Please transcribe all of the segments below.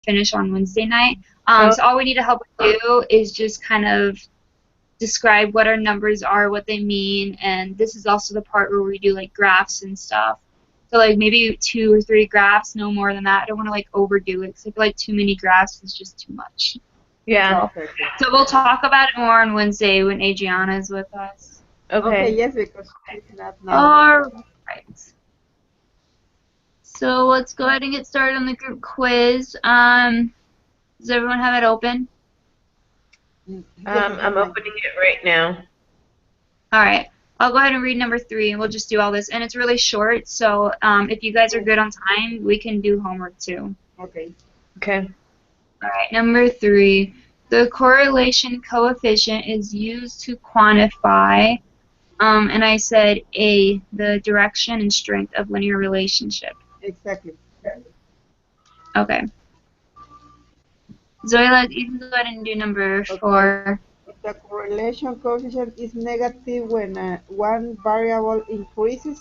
finish on Wednesday night. Oh, So all we need to help do is just kind of describe what our numbers are, what they mean, and this is also the part where we do like graphs and stuff. So like maybe 2 or 3 graphs, no more than that. I don't want to like overdo it because I feel like too many graphs is just too much. yeah. So we'll talk about it more on Wednesday when Adriana is with us. Okay, Okay. yes, because she's not now. All right. So let's go ahead and get started on the group quiz. Does everyone have it open? Yes, I have I'm my. opening it right now. All right. I'll go ahead and read number 3, and we'll just do all this. And it's really short, so if you guys are good on time, we can do homework too. Okay. Okay. All right. Number 3. The correlation coefficient is used to quantify, and I said A, the direction and strength of linear relationship. Exactly. Okay. Zoila, you can go ahead and do number Okay. 4. The correlation coefficient is negative when one variable increases,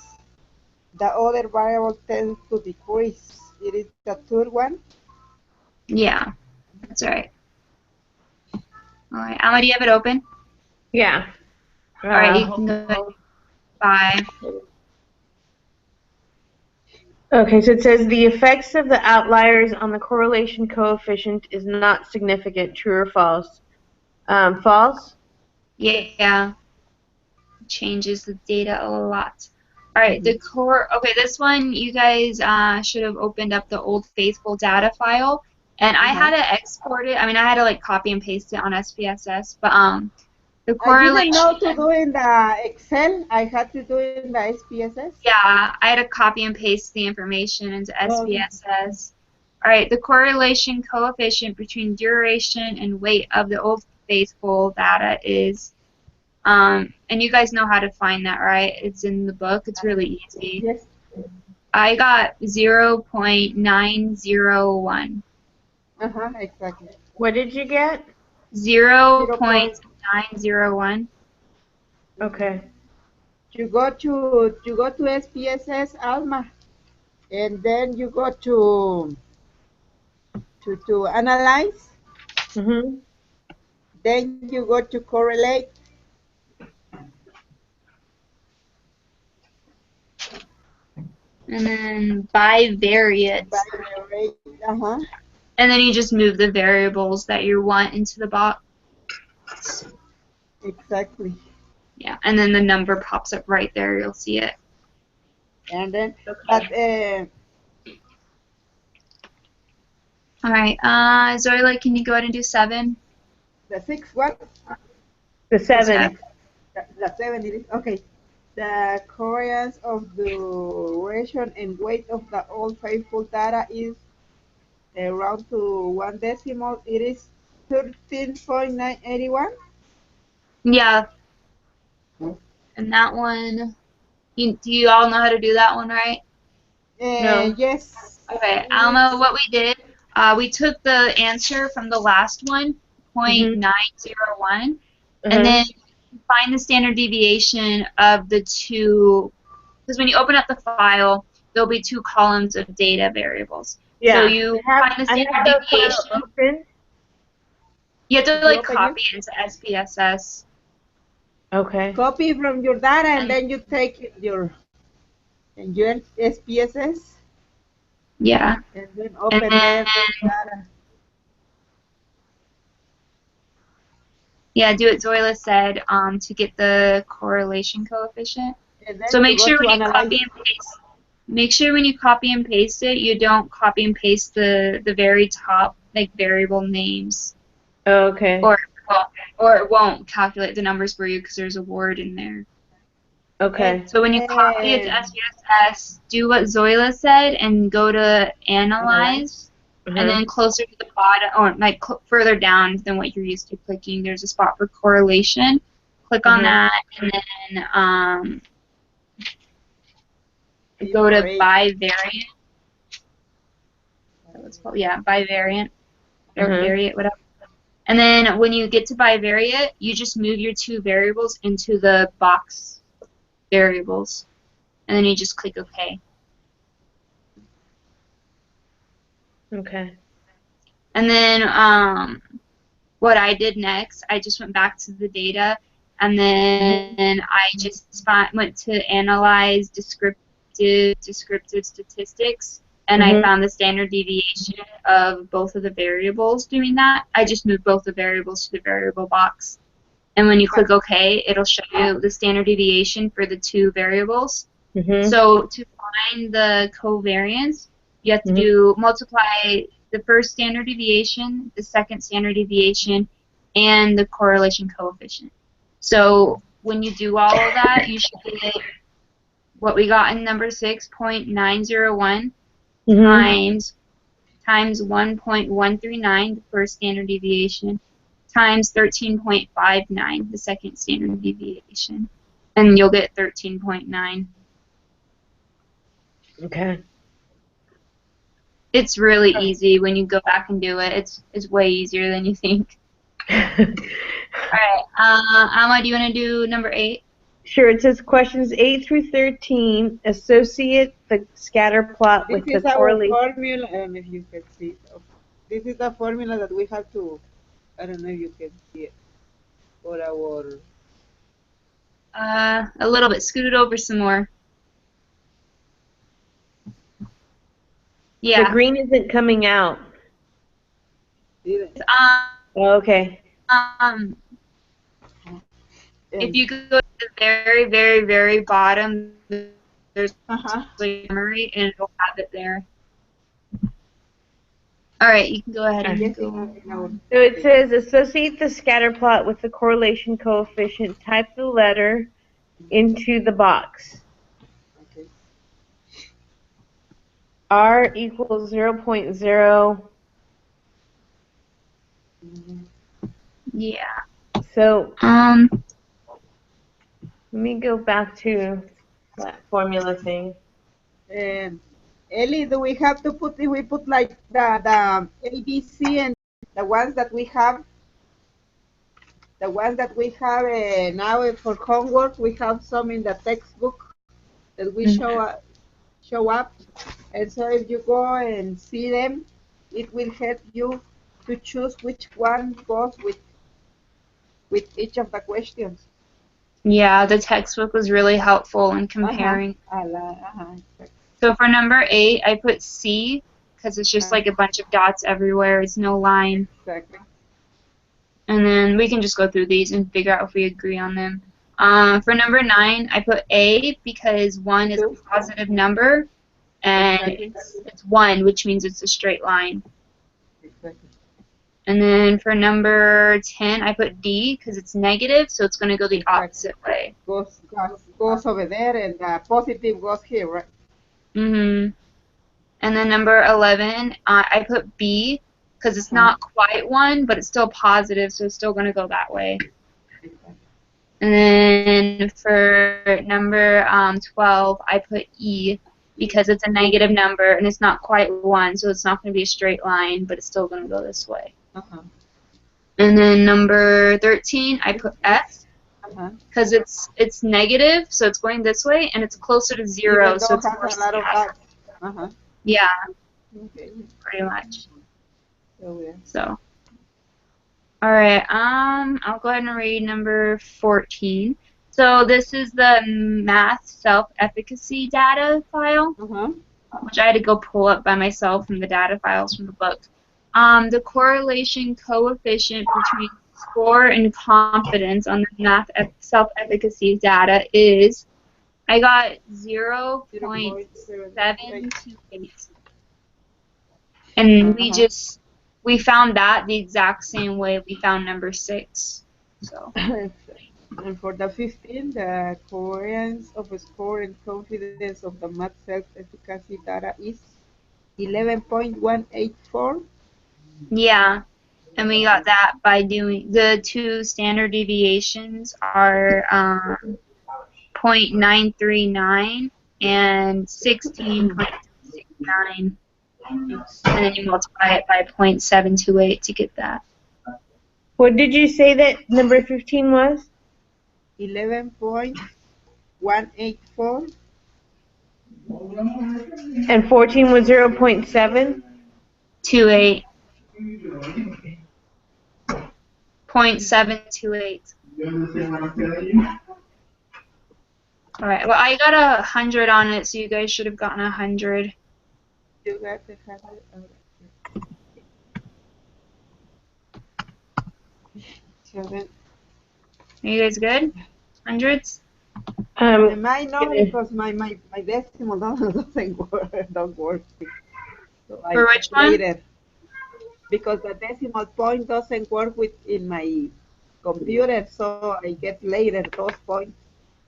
the other variable tends to decrease. It is the third one. Yeah, that's all right. All right. Alma, do you have it open? Yeah. All right, you Hold can go ahead. on. 5. Okay, so it says the effects of the outliers on the correlation coefficient is not significant. True or false? False? Yes. Yeah, changes the data a lot. All right, the core. Okay, this one you guys should have opened up the Old Faithful data file, and I had Uh-huh. to export it. I mean, I had to like copy and paste it on SPSS, but the I didn't know to correlation. do in the Excel. I had to do it in the SPSS. Yeah, I had to copy and paste the information into Okay. SPSS. All right, the correlation coefficient between duration and weight of the Old Faithful data is, and you guys know how to find that, right? It's in the book. It's really easy. Yes. I got 0.901. Uh-huh. Exactly. What did you get? 0 point. 0.901. Okay. You go to SPSS Alma, and then you go to analyze. Mm-hmm. Then you go to correlate. And then bivariate. By the rate. Uh-huh. And then you just move the variables that you want into the box. Exactly. Yeah, and then the number pops up right there. You'll see it. And then, but All right. Zoila, can you go ahead and do 7? the sixth one, The The 7. 7. the seven it is. Okay. The covariance of the duration and weight of the old faithful data is around to one decimal. It is 13.981. Yeah, and that one, do you all know how to do that one, right? No. Yes, Okay, it Alma, is. what we did, we took the answer from the last one, Mm-hmm. 0.901, and Uh-huh. then find the standard deviation of the two, because when you open up the file, there'll be 2 columns of data variables. So Yeah. you find the I standard have the file deviation. open. You have to Did you like open it? copy it into SPSS. Okay. Copy from your data, and And then you take your SPSS, yeah, and then and open then there the data. yeah, do what Zoila said to get the correlation coefficient. And So then you make go sure to when you analyze. copy and paste, make sure when you copy and paste it, you don't copy and paste the very top like variable names, Okay. or well, or it won't calculate the numbers for you because there's a word in there. Okay. So when you copy it to And SPSS, do what Zoila said and go to analyze. Analyze, and Uh-huh. then closer to the bottom, or like further down than what you're used to clicking, there's a spot for correlation. Click on Uh-huh. that, and then go to Favorite. bivariate. What's called? Yeah, bivariant or Uh-huh. variate, whatever. And then when you get to bivariate, you just move your 2 variables into the box variables, and then you just click OK. Okay. And then what I did next, I just went back to the data, and then I just went to analyze descriptive statistics, and I found the standard deviation of both of the variables doing that. I just moved both the variables to the variable box. And when you click OK, it'll show you the standard deviation for the two variables. So to find the covariance, you have to multiply the first standard deviation, the second standard deviation, and the correlation coefficient. So when you do all of that, you should get what we got in number 6.901 times 1.139, the first standard deviation, times 13.59, the second standard deviation. And you'll get 13.9. Okay. It's really easy when you go back and do it. It's way easier than you think. All right. Alma, do you want to do number 8? Sure. It says questions 8 through 13 associate the scatter plot with the correlation. This is our formula. I don't know if you can see it. This is the formula that we have to. I don't know if you can see it. For our. A little bit. Scoot it over some more. Yeah. The green isn't coming out. Okay. If you go to the very, very, very bottom, there's summary, and it'll have it there. All right, you can go ahead and go. So it says associate the scatter plot with the correlation coefficient. Type the letter into the box. Okay. R equals 0.0. Yeah. So Um. let me go back to that formula thing. Ellie, do we have to put, if we put like the ABC and the ones that we have, now for homework, we have some in the textbook that we show up. And so if you go and see them, it will help you to choose which one goes with each of the questions. Yeah, the textbook was really helpful in comparing. So for number 8, I put C because it's just like a bunch of dots everywhere. It's no line. Exactly. And then we can just go through these and figure out if we agree on them. For number 9, I put A because 1 is a positive number, and it's 1, which means it's a straight line. Exactly. And then for number 10, I put D because it's negative, so it's going to go the opposite way. Goes over there, and the positive goes here, right? And then number 11, I put B because it's not quite 1, but it's still positive, so it's still going to go that way. And then for number 12, I put E because it's a negative number and it's not quite 1, so it's not going to be a straight line, but it's still going to go this way. And then number 13, I put F because it's negative, so it's going this way, and it's closer to 0, so it's more static. Yeah, pretty much. So, all right, I'll go ahead and read number 14. So this is the math self-efficacy data file, which I had to go pull up by myself from the data files from the book. The correlation coefficient between score and confidence on the math self-efficacy data is, I got 0.728. And we found that the exact same way we found number 6. So. And for the 15, the covariance of score and confidence of the math self-efficacy data is 11.184. Yeah, and we got that by doing the two standard deviations are 0.939 and 16.69. And then you multiply it by 0.728 to get that. What did you say that number 15 was? 11.184. And 14 was 0.7? 28. .728. All right. Well, I got 100 on it, so you guys should have gotten 100. You got the 100. So then, Are you guys good? Hundreds? mine no, because my decimal doesn't work. Don't work. So I For which get one? later because the decimal point doesn't work with in my computer, so I get later those points.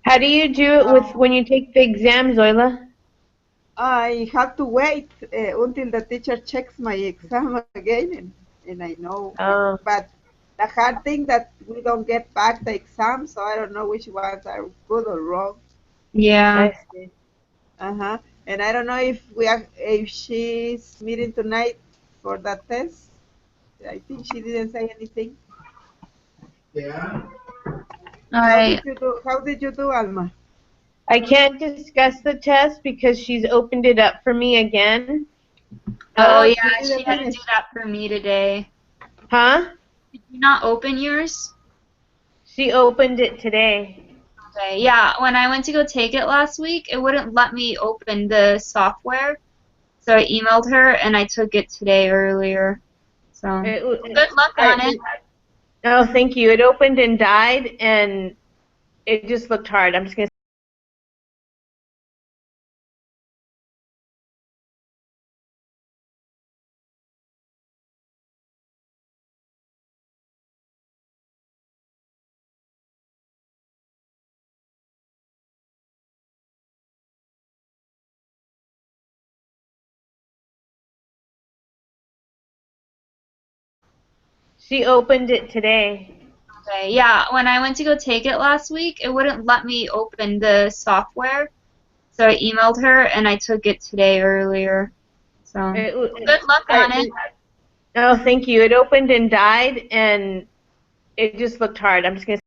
How do you do it with when you take the exam, Zoila? I have to wait until the teacher checks my exam again, and I know. Oh. But the hard thing that we don't get back the exam, so I don't know which ones are good or wrong. Yeah. I see. Uh-huh. And I don't know if she's meeting tonight for that test. I think she didn't say anything. All right. How did you do, Alma? I can't discuss the test because she's opened it up for me again. Oh, yeah, You she didn't had to finish. do that for me today. Huh? Did you not open yours? She opened it today. Okay, yeah, when I went to go take it last week, it wouldn't let me open the software. So I emailed her and I took it today earlier. So good luck on it. Oh, thank you. It opened and died, and it just looked hard. I'm just gonna. She opened it today. Okay, yeah, when I went to go take it last week, it wouldn't let me open the software. So I emailed her and I took it today earlier. So good luck on it. Oh, thank you. It opened and died, and it just looked hard. I'm just gonna.